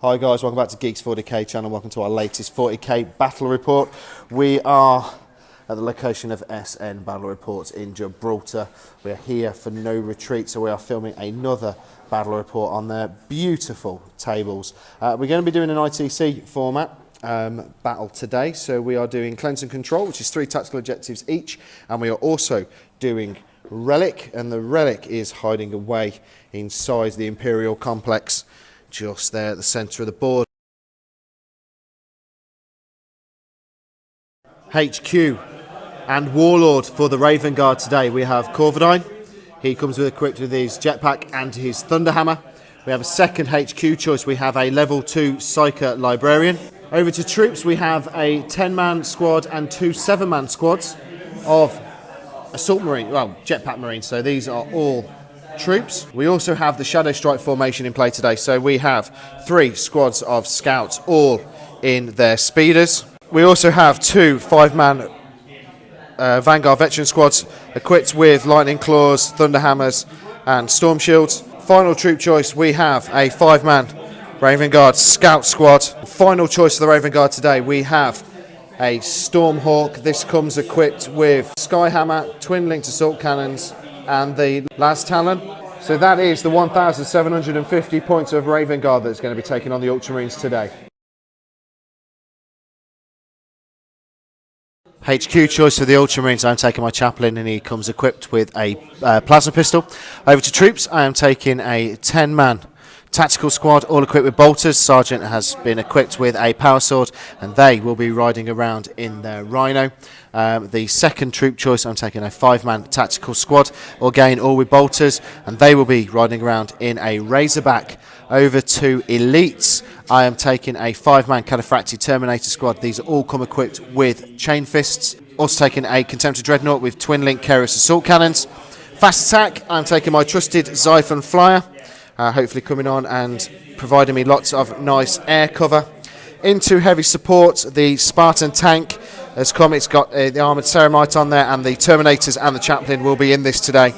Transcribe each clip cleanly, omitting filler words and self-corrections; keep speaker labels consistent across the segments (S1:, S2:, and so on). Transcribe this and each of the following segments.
S1: Hi guys, welcome back to Geeks 40k channel. Welcome to our latest 40k battle report. We are at the location of SN Battle Reports in Gibraltar. We are here for no retreat, so we are filming another battle report on their beautiful tables. We're going to be doing an ITC format battle today, so we are doing Cleanse and Control, which is 3 tactical objectives each, and we are also doing Relic, and the Relic is hiding away inside the Imperial complex, just there at the centre of the board. HQ and Warlord for the Raven Guard today. We have Corvidine. He comes equipped with his jetpack and his Thunderhammer. We have a second HQ choice. We have a level 2 Psyker Librarian. Over to troops, we have a 10-man squad and 2 7-man squads of Assault Marine, well, Jetpack Marines. So these are all troops. We also have the Shadow Strike formation in play today. So we have 3 squads of scouts, all in their speeders. We also have 2 5-man Vanguard veteran squads equipped with Lightning Claws, Thunderhammers and Storm Shields. Final troop choice, we have a 5-man Raven Guard scout squad. Final choice of the Raven Guard today, we have a Stormhawk. This comes equipped with Skyhammer, twin-linked assault cannons and the Las Talon. So that is the 1,750 points of Raven Guard that's going to be taking on the Ultramarines today. HQ choice for the Ultramarines, I'm taking my Chaplain and he comes equipped with a plasma pistol. Over to troops, I am taking a 10-man tactical squad, all equipped with bolters. Sergeant has been equipped with a power sword and they will be riding around in their Rhino. The second troop choice, I'm taking a 5-man tactical squad, again all with bolters, and they will be riding around in a Razorback. Over to elites, I am taking a 5-man Cataphractii Terminator squad. These all come equipped with chain fists. Also taking a Contemptor Dreadnought with twin-link Keras assault cannons. Fast attack, I'm taking my trusted Xiphon Flyer, hopefully coming on and providing me lots of nice air cover. Into heavy support, the Spartan tank has come. It's got the armoured Ceramite on there, and the Terminators and the Chaplain will be in this today.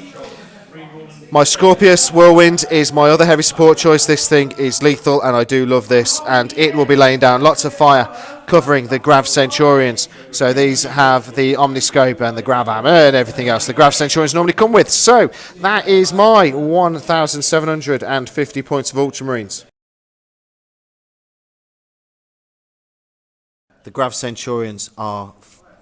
S1: My Scorpius Whirlwind is my other heavy support choice. This thing is lethal and I do love this, and it will be laying down lots of fire covering the Grav Centurions. So these have the Omniscope and the Grav Hammer and everything else the Grav Centurions normally come with. So that is my 1,750 points of Ultramarines. The Grav Centurions are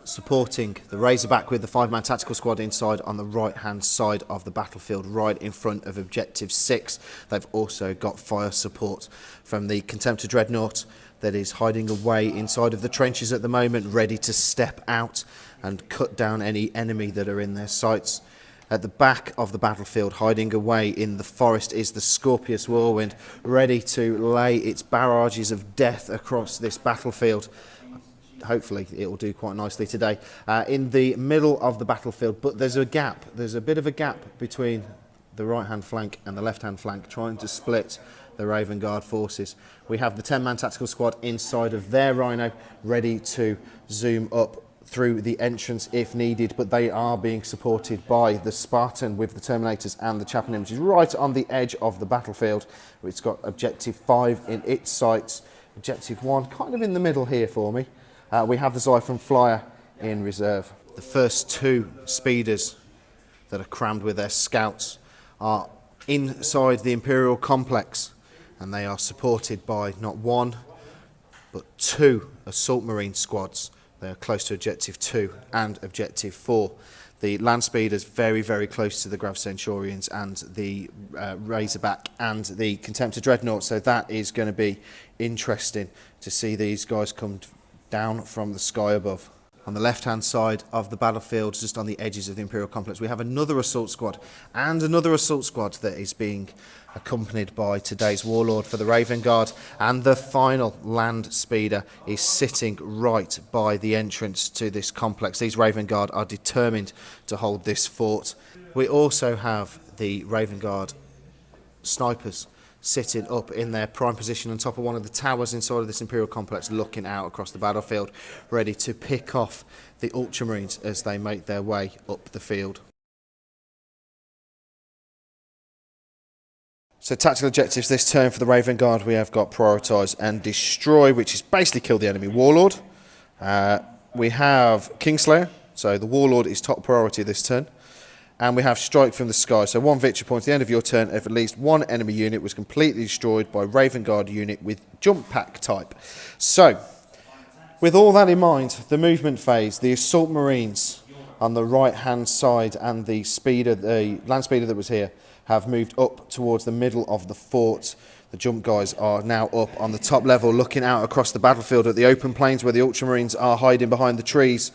S1: supporting the Razorback with the 5-man tactical squad inside on the right hand side of the battlefield, right in front of objective 6. They've also got fire support from the Contemptor Dreadnought that is hiding away inside of the trenches at the moment, ready to step out and cut down any enemy that are in their sights. At the back of the battlefield, hiding away in the forest, is the Scorpius Whirlwind, ready to lay its barrages of death across this battlefield. Hopefully it will do quite nicely today. In the middle of the battlefield, but there's a gap. There's a bit of a gap between the right-hand flank and the left-hand flank, trying to split the Raven Guard forces. We have the 10-man tactical squad inside of their Rhino, ready to zoom up through the entrance if needed, but they are being supported by the Spartan with the Terminators and the Chaplain, which is right on the edge of the battlefield. It's got objective 5 in its sights, objective 1 kind of in the middle here for me. We have the Xiphon Flyer in reserve. The first 2 speeders that are crammed with their scouts are inside the Imperial complex, and they are supported by not 1 but 2 Assault Marine squads. They are close to objective 2 and objective 4. The land speeders very, very close to the Grav Centurions and the Razorback and the Contemptor Dreadnought, so that is going to be interesting to see these guys come down from the sky above. On the left-hand side of the battlefield, just on the edges of the Imperial complex, we have another assault squad and another assault squad that is being accompanied by today's Warlord for the Raven Guard, and the final land speeder is sitting right by the entrance to this complex. These Raven Guard are determined to hold this fort. We also have the Raven Guard snipers sitting up in their prime position on top of one of the towers inside of this Imperial complex, looking out across the battlefield, ready to pick off the Ultramarines as they make their way up the field. So tactical objectives this turn for the Raven Guard, we have got prioritise and destroy, which is basically kill the enemy warlord. We have Kingslayer, so the warlord is top priority this turn. And we have strike from the sky, so 1 victory point at the end of your turn if at least one enemy unit was completely destroyed by Raven Guard unit with jump pack type. So, with all that in mind, the movement phase, the Assault Marines on the right hand side and the speeder, the land speeder that was here, have moved up towards the middle of the fort. The jump guys are now up on the top level looking out across the battlefield at the open plains where the Ultramarines are hiding behind the trees.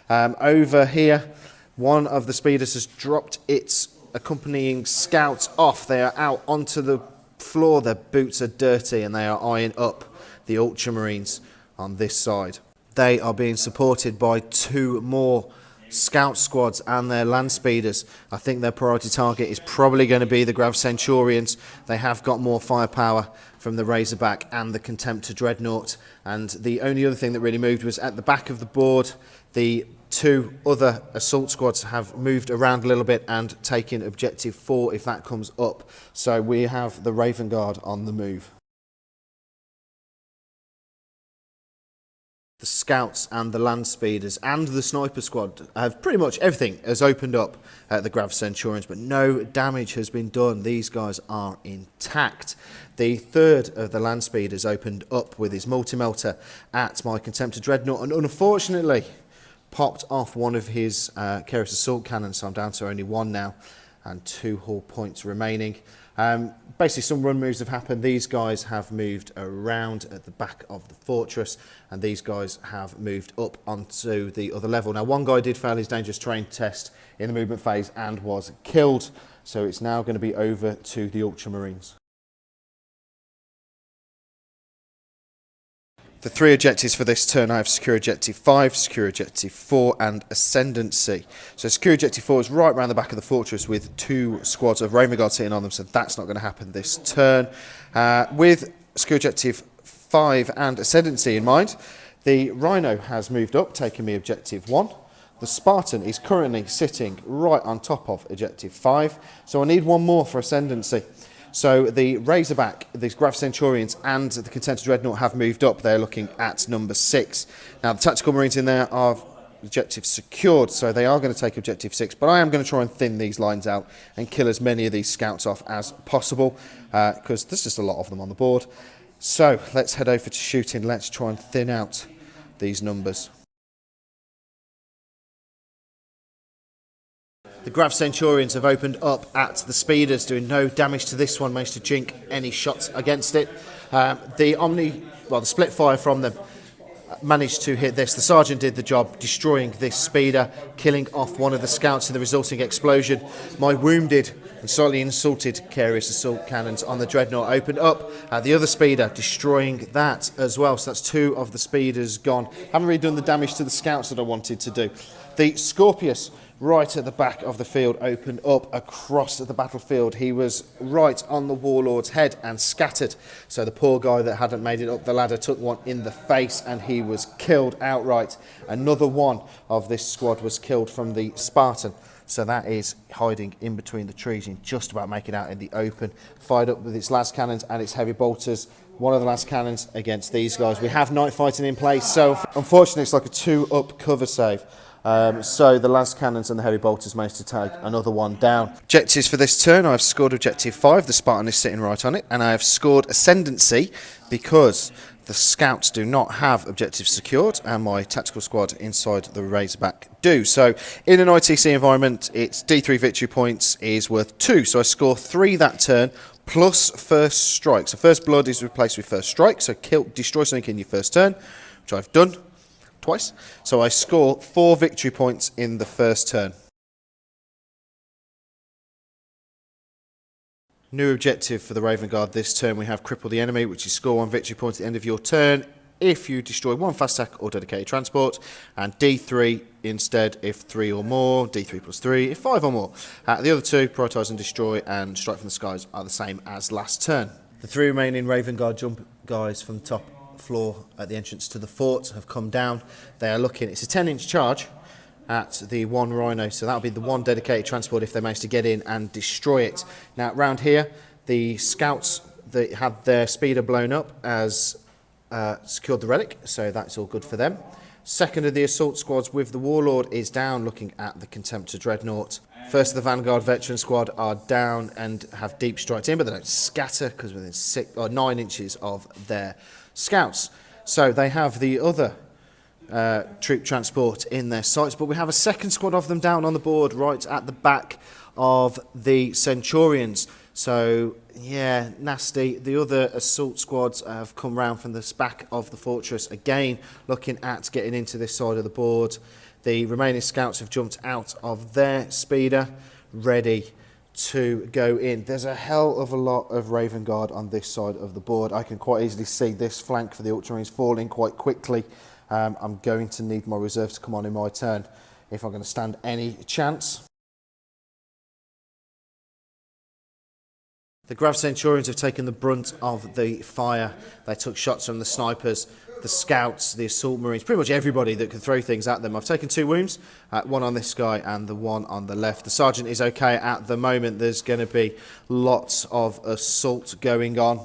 S1: Over here, one of the speeders has dropped its accompanying scouts off. They are out onto the floor, their boots are dirty and they are eyeing up the Ultramarines on this side. They are being supported by 2 more scout squads and their land speeders. I think their priority target is probably going to be the Grav Centurions. They have got more firepower from the Razorback and the Contempt to Dreadnought, and the only other thing that really moved was at the back of the board. The 2 other assault squads have moved around a little bit and taken objective 4 if that comes up. So we have the Raven Guard on the move. The scouts and the land speeders and the sniper squad have pretty much everything has opened up at the Grav Centurions, but no damage has been done. These guys are intact. The 3rd of the land speeders opened up with his multi-melter at my Contempt to Dreadnought and unfortunately popped off one of his Keris assault cannons, so I'm down to only 1 now and 2 hull points remaining. Basically some run moves have happened. These guys have moved around at the back of the fortress and these guys have moved up onto the other level. Now one guy did fail his dangerous terrain test in the movement phase and was killed, so it's now going to be over to the Ultramarines. The 3 objectives for this turn, I have Secure Objective 5, Secure Objective 4 and Ascendancy. So Secure Objective 4 is right around the back of the fortress with 2 squads of Raven Guard sitting on them, so that's not going to happen this turn. With Secure Objective 5 and Ascendancy in mind, the Rhino has moved up, taking me Objective 1. The Spartan is currently sitting right on top of Objective 5, so I need 1 more for Ascendancy. So the Razorback, the Grav Centurions and the Contempt to Dreadnought have moved up. They're looking at number 6. Now the Tactical Marines in there are objective secured, so they are going to take Objective 6, but I am going to try and thin these lines out and kill as many of these scouts off as possible because there's just a lot of them on the board. So let's head over to shooting. Let's try and thin out these numbers. The Grav Centurions have opened up at the speeders, doing no damage to this one, managed to jink any shots against it. The split fire from them managed to hit this. The Sergeant did the job, destroying this speeder, killing off one of the scouts in the resulting explosion. My wounded and slightly insulted Keris assault cannons on the Dreadnought opened up. The other speeder, destroying that as well. So that's 2 of the speeders gone. Haven't really done the damage to the scouts that I wanted to do. The Scorpius, right at the back of the field, opened up across the battlefield. He was right on the warlord's head and scattered. So the poor guy that hadn't made it up the ladder took one in the face and he was killed outright. Another one of this squad was killed from the Spartan. So that is hiding in between the trees and just about making out in the open. Fired up with its las cannons and its heavy bolters. One of the las cannons against these guys. We have night fighting in place, so unfortunately it's like a 2-up cover save. So the las cannons and the heavy bolters managed to take another one down. Objectives for this turn, I've scored Objective 5, the Spartan is sitting right on it, and I have scored Ascendancy because the scouts do not have objectives secured and my tactical squad inside the Razorback do. So in an ITC environment, its D3 victory points is worth 2, so I score 3 that turn plus first strike. So first blood is replaced with first strike, so destroy something in your first turn, which I've done twice. So I score 4 victory points in the first turn. New objective for the Raven Guard this turn, we have cripple the enemy, which is score 1 victory point at the end of your turn if you destroy 1 fast attack or dedicated transport, and D3 instead if 3 or more, D3 plus 3 if 5 or more. The other 2, prioritise and destroy and strike from the skies, are the same as last turn. The 3 remaining Raven Guard jump guys from the top floor at the entrance to the fort have come down. They are looking, it's a 10-inch charge at the 1 Rhino, so that'll be the 1 dedicated transport if they manage to get in and destroy it. Now round here, The scouts that had their speeder blown up as secured the relic, so that's all good for them. Second of the assault squads with the Warlord is down, looking at the Contemptor Dreadnought. First of the Vanguard Veteran Squad are down and have deep striked in, but they don't scatter because within 6 or 9 inches of their scouts. So they have the other troop transport in their sights, but we have a second squad of them down on the board right at the back of the Centurions. So yeah, nasty. The other assault squads have come round from the back of the fortress again, looking at getting into this side of the board. The remaining scouts have jumped out of their speeder, ready to go in. There's a hell of a lot of Raven Guard on this side of the board. I can quite easily see this flank for the Ultramarines falling quite quickly. I'm going to need my reserve to come on in my turn if I'm going to stand any chance. The Grav Centurions have taken the brunt of the fire. They took shots from the snipers, the scouts, the assault marines, pretty much everybody that could throw things at them. I've taken 2 wounds, one on this guy and the one on the left. The sergeant is okay at the moment. There's going to be lots of assault going on.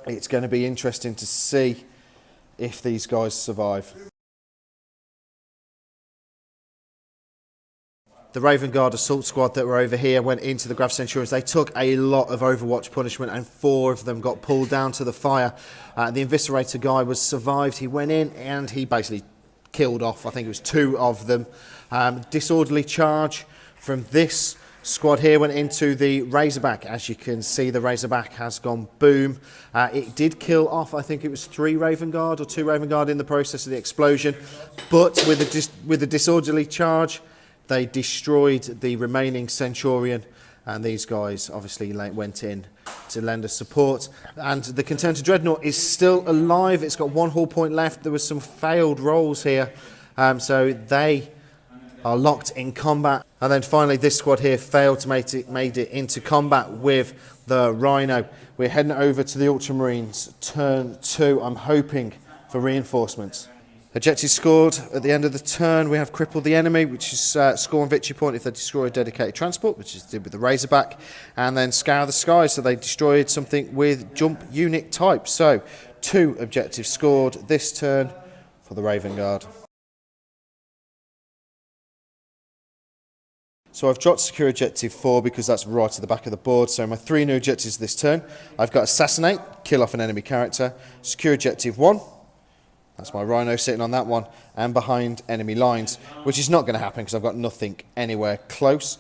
S1: It's going to be interesting to see if these guys survive. The Raven Guard assault squad that were over here went into the Grav Centurions. They took a lot of Overwatch punishment and 4 of them got pulled down to the fire. The Eviscerator guy was survived. He went in and he basically killed off, I think it was 2 of them. Disorderly charge from this squad here went into the Razorback. As you can see, the Razorback has gone boom. It did kill off, I think it was 3 Raven Guard or 2 Raven Guard in the process of the explosion. But with the disorderly charge, they destroyed the remaining Centurion, and these guys obviously went in to lend us support. And the Contemptor Dreadnought is still alive. It's got 1 hull point left. There was some failed rolls here, so they are locked in combat. And then finally, this squad here failed to made it into combat with the Rhino. We're heading over to the Ultramarines, turn 2. I'm hoping for reinforcements. Objectives scored at the end of the turn. We have crippled the enemy, which is score and victory point if they destroy a dedicated transport, which is did with the Razorback, and then scour the skies, so they destroyed something with jump unit type. So 2 objectives scored this turn for the Raven Guard. So I've dropped secure objective 4 because that's right at the back of the board. So my 3 new objectives this turn. I've got assassinate, kill off an enemy character, secure objective 1. That's my Rhino sitting on that one, and behind enemy lines, which is not going to happen because I've got nothing anywhere close.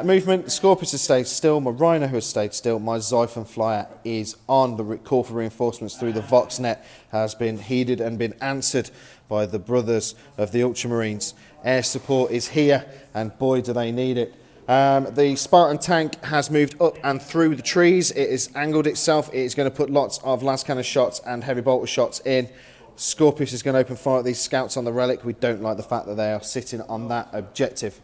S1: Movement, Scorpius has stayed still, my Rhino has stayed still, my Xiphon Flyer is on. The call for reinforcements through the Voxnet has been heeded and been answered by the brothers of the Ultramarines. Air support is here, and boy do they need it. The Spartan tank has moved up and through the trees. It has angled itself. It is going to put lots of las cannon shots and heavy bolter shots in. Scorpius is going to open fire at these scouts on the Relic. We don't like the fact that they are sitting on that objective.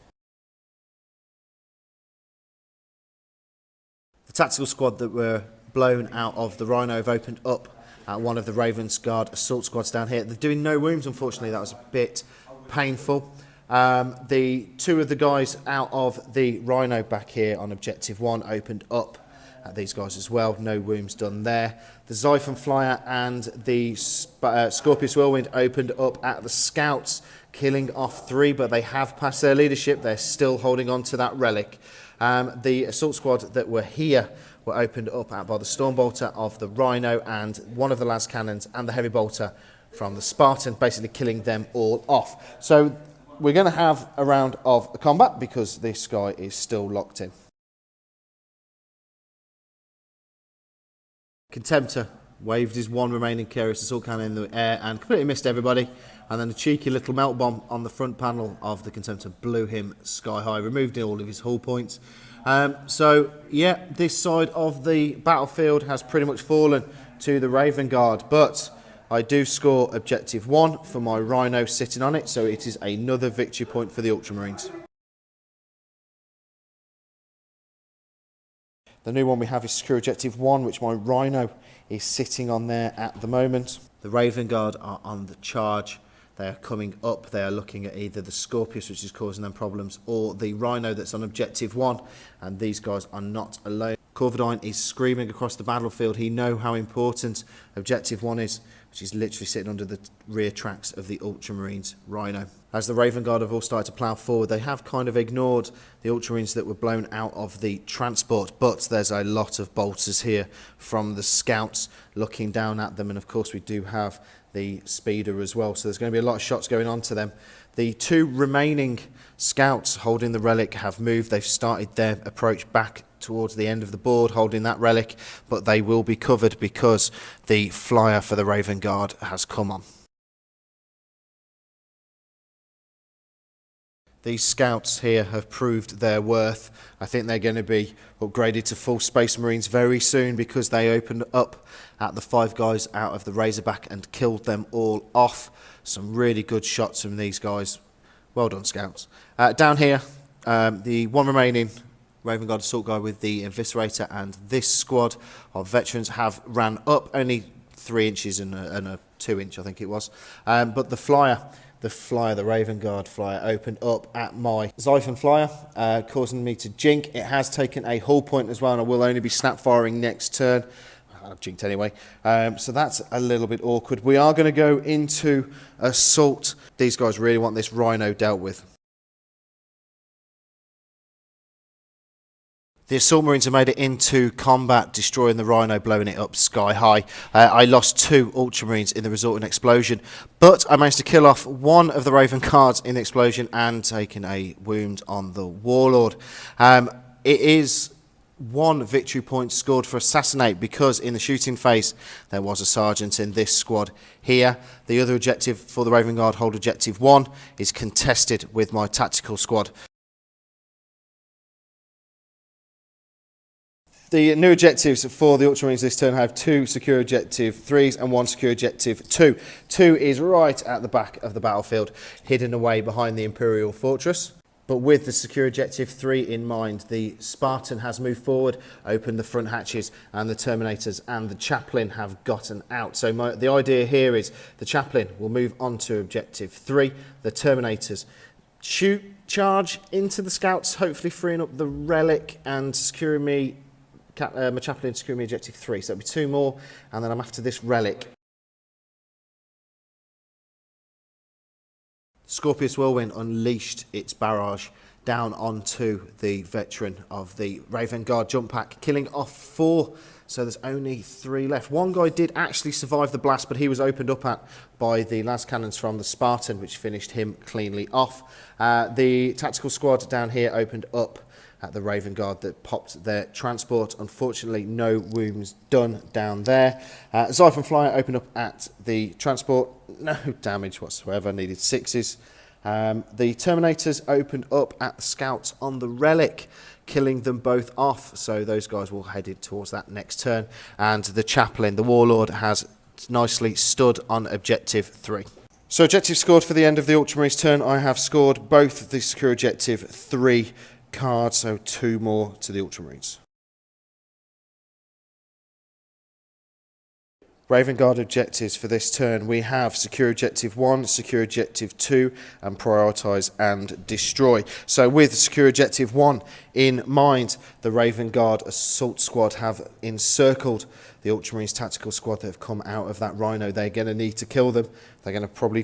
S1: The tactical squad that were blown out of the Rhino have opened up at one of the Ravens Guard assault squads down here. They're doing no wounds, unfortunately. That was a bit painful. The 2 of the guys out of the Rhino back here on objective 1 opened up at these guys as well. No wounds done there. The Xiphon Flyer and the Scorpius Whirlwind opened up at the scouts, killing off 3, but they have passed their leadership. They're still holding on to that Relic. The assault squad that were here were opened up at by the Stormbolter of the Rhino and one of the las cannons and the heavy bolter from the Spartan, basically killing them all off. So we're going to have a round of combat because this guy is still locked in. Contemptor waved his 1 remaining Keris assault cannon in the air and completely missed everybody. And then a cheeky little melt bomb on the front panel of the Contemptor blew him sky high, removed all of his hull points. So yeah, this side of the battlefield has pretty much fallen to the Raven Guard, but I do score objective 1 for my Rhino sitting on it, so it is another victory point for the Ultramarines. The new one we have is secure objective 1, which my Rhino is sitting on there at the moment. The Raven Guard are on the charge. They are coming up. They are looking at either the Scorpius, which is causing them problems, or the Rhino that's on objective 1. And these guys are not alone. Corvidine is screaming across the battlefield. He knows how important Objective 1 is, which is literally sitting under the rear tracks of the Ultramarines Rhino. As the Raven Guard have all started to plough forward, they have kind of ignored the Ultramarines that were blown out of the transport, but there's a lot of bolters here from the scouts looking down at them, and of course we do have the speeder as well, so there's going to be a lot of shots going on to them. The two remaining scouts holding the relic have moved. They've started their approach back towards the end of the board holding that relic, but they will be covered because the flyer for the Raven Guard has come on. These scouts here have proved their worth. I think they're going to be upgraded to full Space Marines very soon because they opened up at the 5 guys out of the Razorback and killed them all off. Some really good shots from these guys. Well done, scouts. Down here, the one remaining Raven Guard Assault Guy with the Eviscerator and this squad of veterans have ran up only 3 inches and a 2-inch, I think it was. But the flyer, the Raven Guard flyer, opened up at my Xiphon flyer, causing me to jink. It has taken a hull point as well, and I will only be snap firing next turn. I've jinked anyway. So that's a little bit awkward. We are going to go into assault. These guys really want this Rhino dealt with. The Assault Marines have made it into combat, destroying the Rhino, blowing it up sky high. I lost 2 Ultramarines in the resulting explosion, but I managed to kill off one of the Raven Guards in the explosion and taking a wound on the Warlord. It is 1 victory point scored for Assassinate because in the shooting phase there was a sergeant in this squad here. The other objective for the Raven Guard, hold Objective 1, is contested with my tactical squad. The new objectives for the Ultramarines this turn have 2 secure objective 3s and 1 secure objective 2. 2 is right at the back of the battlefield, hidden away behind the Imperial Fortress. But with the secure objective 3 in mind, the Spartan has moved forward, opened the front hatches, and the Terminators and the Chaplain have gotten out. So the idea here is the Chaplain will move on to objective 3, the Terminators charge into the scouts, hopefully freeing up the Relic and securing me my Chaplain to secure me objective 3, so that'll be 2 more, and then I'm after this Relic. Scorpius Whirlwind unleashed its barrage down onto the veteran of the Raven Guard jump pack, killing off 4, so there's only 3 left. One guy did actually survive the blast, but he was opened up at by the las cannons from the Spartan, which finished him cleanly off. The tactical squad down here opened up at the Raven Guard that popped their transport. Unfortunately, no wounds done down there. Xiphon Flyer opened up at the transport. No damage whatsoever, needed 6s. The Terminators opened up at the scouts on the Relic, killing them both off. So those guys will headed towards that next turn. And the Chaplain, the Warlord, has nicely stood on objective 3. So objective scored for the end of the Ultramarines turn. I have scored both the secure objective 3 cards, so 2 more to the Ultramarines. Raven Guard objectives for this turn. We have secure objective 1, secure objective 2, and prioritise and destroy. So with secure objective 1 in mind, the Raven Guard assault squad have encircled the Ultramarines tactical squad that have come out of that Rhino. They're going to need to kill them. They're going to probably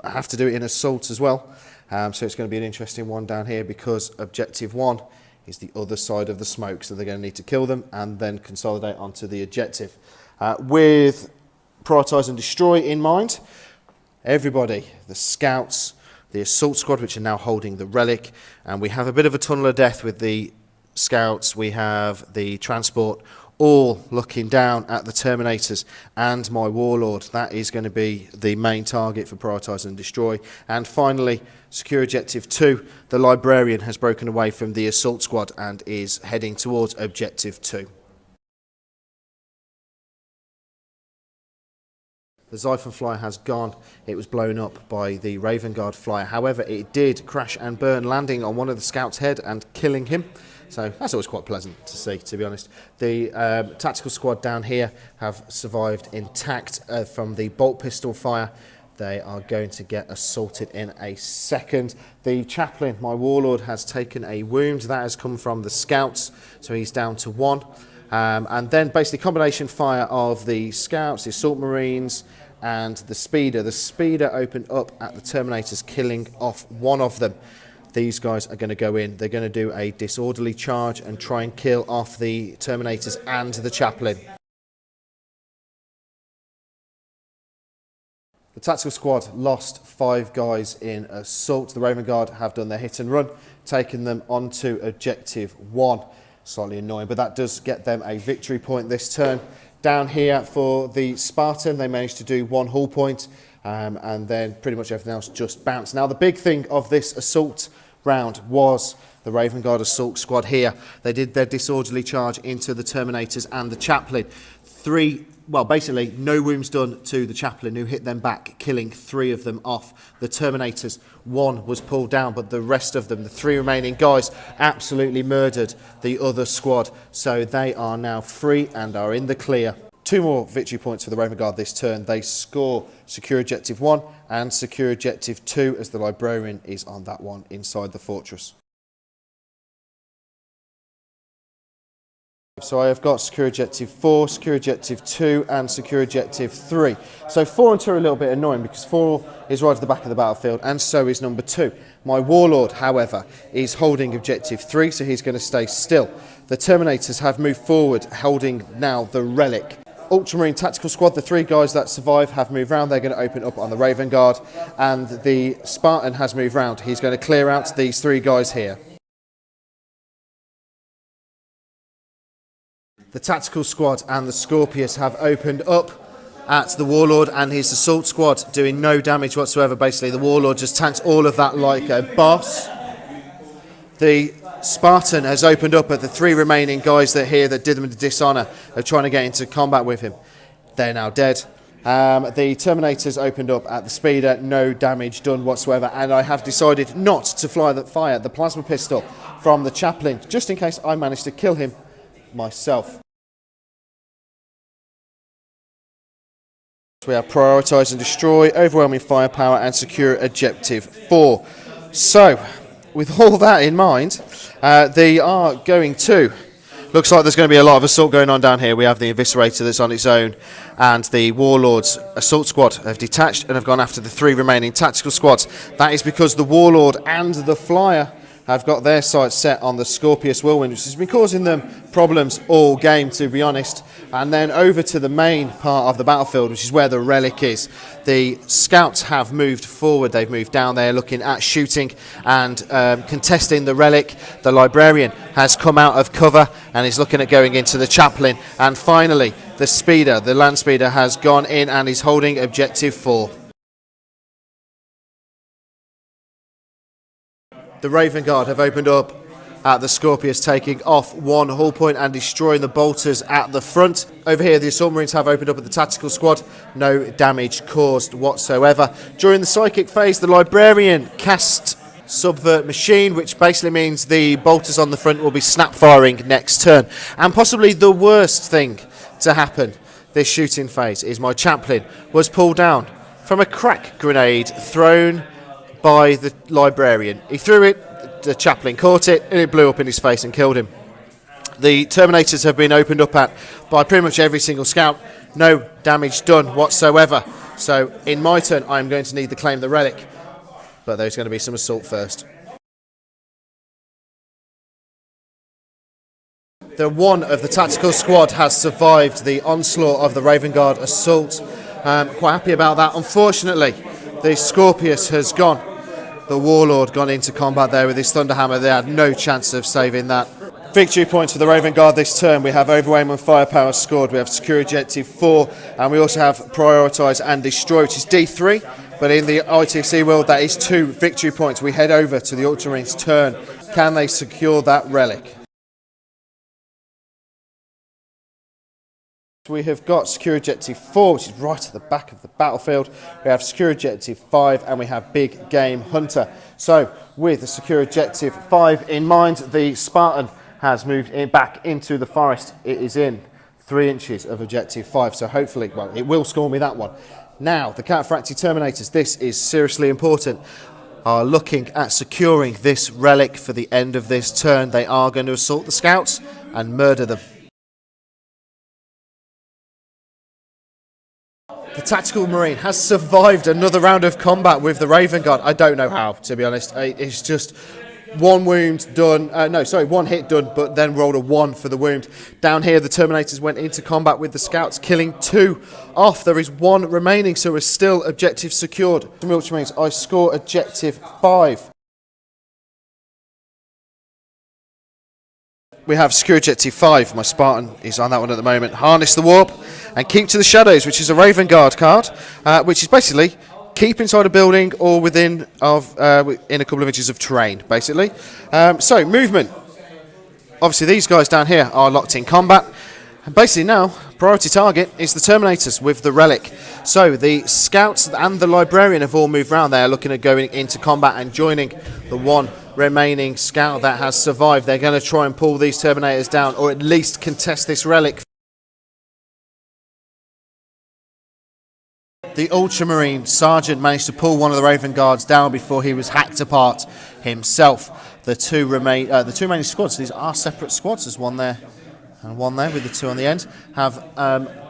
S1: have to do it in assault as well. So it's going to be an interesting one down here because objective 1 is the other side of the smoke. So they're going to need to kill them and then consolidate onto the objective. With prioritise and destroy in mind, everybody, the scouts, the assault squad, which are now holding the Relic, and we have a bit of a tunnel of death with the scouts. We have the transport all looking down at the Terminators and my Warlord. That is going to be the main target for prioritise and destroy. And finally, secure objective 2, the Librarian has broken away from the assault squad and is heading towards objective 2. The Xiphon Flyer has gone. It was blown up by the Raven Guard Flyer. However, it did crash and burn, landing on one of the scouts' head and killing him. So that's always quite pleasant to see, to be honest. The tactical squad down here have survived intact from the bolt pistol fire. They are going to get assaulted in a second. The chaplain, my warlord, has taken a wound. That has come from the scouts, so he's down to 1. And then basically combination fire of the scouts, the assault marines, and the speeder. The speeder opened up at the Terminators, killing off 1 of them. These guys are going to go in. They're going to do a disorderly charge and try and kill off the Terminators and the chaplain. The tactical squad lost 5 guys in assault. The Raven Guard have done their hit and run, taken them onto objective 1. Slightly annoying, but that does get them a victory point this turn. Down here for the Spartan, they managed to do 1 hull point, and then pretty much everything else just bounced. Now, the big thing of this assault round was the Raven Guard assault squad here. They did their disorderly charge into the Terminators and the chaplain. Basically, no wounds done to the chaplain, who hit them back, killing 3 of them off. The Terminators, 1 was pulled down, but the rest of them, the 3 remaining guys, absolutely murdered the other squad. So they are now free and are in the clear. 2 more victory points for the Raven Guard this turn. They score Secure Objective 1 and Secure Objective 2, as the Librarian is on that one inside the fortress. So I have got Secure Objective 4, Secure Objective 2 and Secure Objective 3. So 4 and 2 are a little bit annoying because 4 is right at the back of the battlefield and so is number 2. My Warlord, however, is holding Objective 3, so he's going to stay still. The Terminators have moved forward, holding now the Relic. Ultramarine Tactical Squad, the 3 guys that survive, have moved round. They're going to open up on the Raven Guard, and the Spartan has moved round. He's going to clear out these 3 guys here. The Tactical Squad and the Scorpius have opened up at the Warlord and his assault squad, doing no damage whatsoever. Basically, the Warlord just tanks all of that like a boss. The Spartan has opened up at the 3 remaining guys that did them the dishonour of trying to get into combat with him. They're now dead. The Terminators opened up at the speeder, no damage done whatsoever, and I have decided not to fire the plasma pistol from the chaplain, just in case I manage to kill him myself. We have Prioritise and Destroy, Overwhelming Firepower and Secure Objective 4. So, with all that in mind, they are going to... Looks like there's going to be a lot of assault going on down here. We have the Eviscerator that's on its own, and the Warlord's assault squad have detached and have gone after the 3 remaining tactical squads. That is because the Warlord and the Flyer have got their sights set on the Scorpius Whirlwind, which has been causing them problems all game, to be honest. And then over to the main part of the battlefield, which is where the Relic is. The Scouts have moved forward. They've moved down there looking at shooting and contesting the Relic. The Librarian has come out of cover and is looking at going into the Chaplain. And finally, the Speeder, the Land Speeder, has gone in and is holding Objective 4. The Raven Guard have opened up at the Scorpius, taking off 1 hull point and destroying the bolters at the front. Over here, the Assault Marines have opened up at the Tactical Squad. No damage caused whatsoever. During the Psychic phase, the Librarian cast Subvert Machine, which basically means the bolters on the front will be snap firing next turn. And possibly the worst thing to happen this shooting phase is my Chaplain was pulled down from a crack grenade thrown by the Librarian. He threw it, the Chaplain caught it, and it blew up in his face and killed him. The Terminators have been opened up at by pretty much every single scout. No damage done whatsoever. So in my turn, I'm going to need to claim the Relic, but there's going to be some assault first. The one of the Tactical Squad has survived the onslaught of the Raven Guard assault. Quite happy about that. Unfortunately, the Scorpius has gone. The Warlord gone into combat there with his Thunderhammer. They had no chance of saving that. Victory points for the Raven Guard this turn. We have Overwhelming Firepower scored. We have Secure Objective 4. And we also have Prioritise and Destroy, which is D3. But in the ITC world, that is 2 victory points. We head over to the Ultramarines' turn. Can they secure that Relic? We have got Secure Objective 4, which is right at the back of the battlefield. We have Secure Objective 5 and we have Big Game Hunter. So with the Secure Objective 5 in mind, the Spartan has moved back into the forest. It is in 3 inches of Objective 5, so hopefully, well, it will score me that one. Now, the Cataphractii Terminators, this is seriously important, are looking at securing this relic for the end of this turn. They are going to assault the scouts and murder them. The Tactical Marine has survived another round of combat with the Raven Guard. I don't know how, to be honest. It's just one wound done. One hit done, but then rolled a 1 for the wound. Down here, the Terminators went into combat with the scouts, killing 2 off. There is 1 remaining, so it's still objective secured. Which means I score objective 5. We have secure objective 5. My Spartan is on that one at the moment. Harness the Warp and Keep to the Shadows, which is a Raven Guard card, which is basically keep inside a building or within in a couple of inches of terrain, basically. So movement. Obviously, these guys down here are locked in combat. And basically now, priority target is the Terminators with the Relic. So the Scouts and the Librarian have all moved around. They are looking at going into combat and joining the 1 remaining Scout that has survived. They're going to try and pull these Terminators down, or at least contest this Relic. The Ultramarine Sergeant managed to pull one of the Raven Guards down before he was hacked apart himself. The two remaining squads, these are separate squads, there's one there and one there with the 2 on the end, have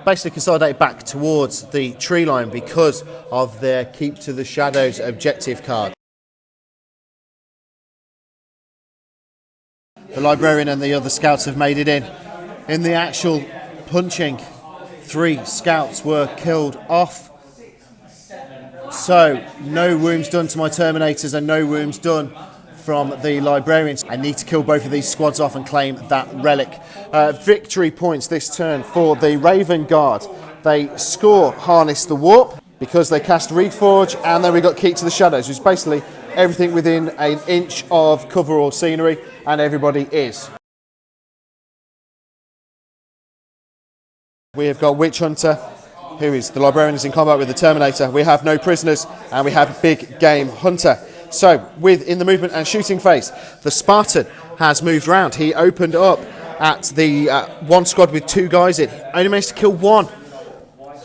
S1: basically consolidated back towards the tree line because of their Keep to the Shadows objective card. The Librarian and the other Scouts have made it in. In the actual punching, 3 Scouts were killed off. So, no wounds done to my Terminators and no wounds done from the Librarians. I need to kill both of these squads off and claim that Relic. Victory points this turn for the Raven Guard. They score Harness the Warp because they cast Reforge, and then we got Keep to the Shadows, which is basically everything within an inch of cover or scenery, and everybody is. We have got Witch Hunter, who is the Librarian, is in combat with the Terminator. We have no prisoners, and we have Big Game Hunter. So, in the movement and shooting phase, the Spartan has moved around. He opened up at the 1 squad with 2 guys in. Only managed to kill 1,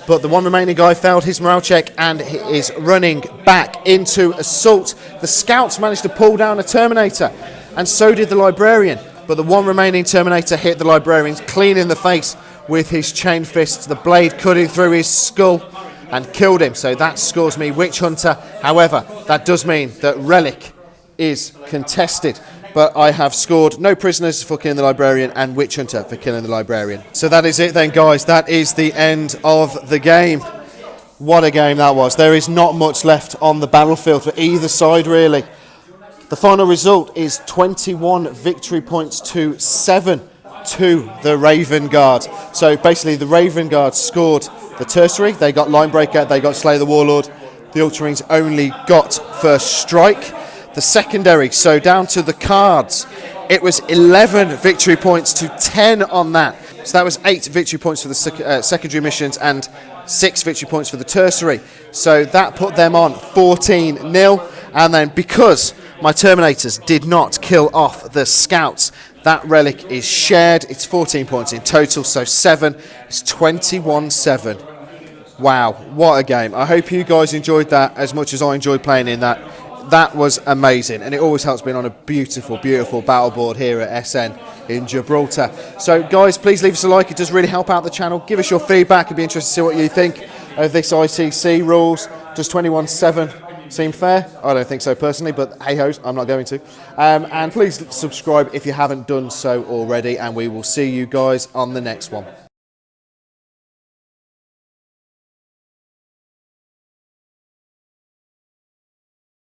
S1: but the 1 remaining guy failed his morale check and he is running back into assault. The Scouts managed to pull down a Terminator, and so did the Librarian, but the 1 remaining Terminator hit the Librarian clean in the face with his chain fists, the blade cutting through his skull and killed him. So that scores me Witch Hunter. However, that does mean that Relic is contested, but I have scored no prisoners for killing the Librarian and Witch Hunter for killing the Librarian. So that is it then, guys. That is the end of the game. What a game that was. There is not much left on the battlefield for either side, really. The final result is 21 victory points to 7 to the Raven Guard. So basically the Raven Guard scored the tertiary, they got Linebreaker, they got Slay the Warlord. The Ultramarines only got First Strike. The secondary, so down to the cards, it was 11 victory points to 10 on that. So that was 8 victory points for the secondary missions and 6 victory points for the tertiary. So that put them on 14-0. And then because my Terminators did not kill off the Scouts, that Relic is shared. It's 14 points in total, so 7 is 21-7. Wow, what a game. I hope you guys enjoyed that as much as I enjoyed playing in that. That was amazing, and it always helps being on a beautiful, beautiful battle board here at SN in Gibraltar. So, guys, please leave us a like. It does really help out the channel. Give us your feedback. I'd be interested to see what you think of this ITC rules. Does 21-7 seem fair? I don't think so personally, but hey-hos, I'm not going to. And please subscribe if you haven't done so already, and we will see you guys on the next one.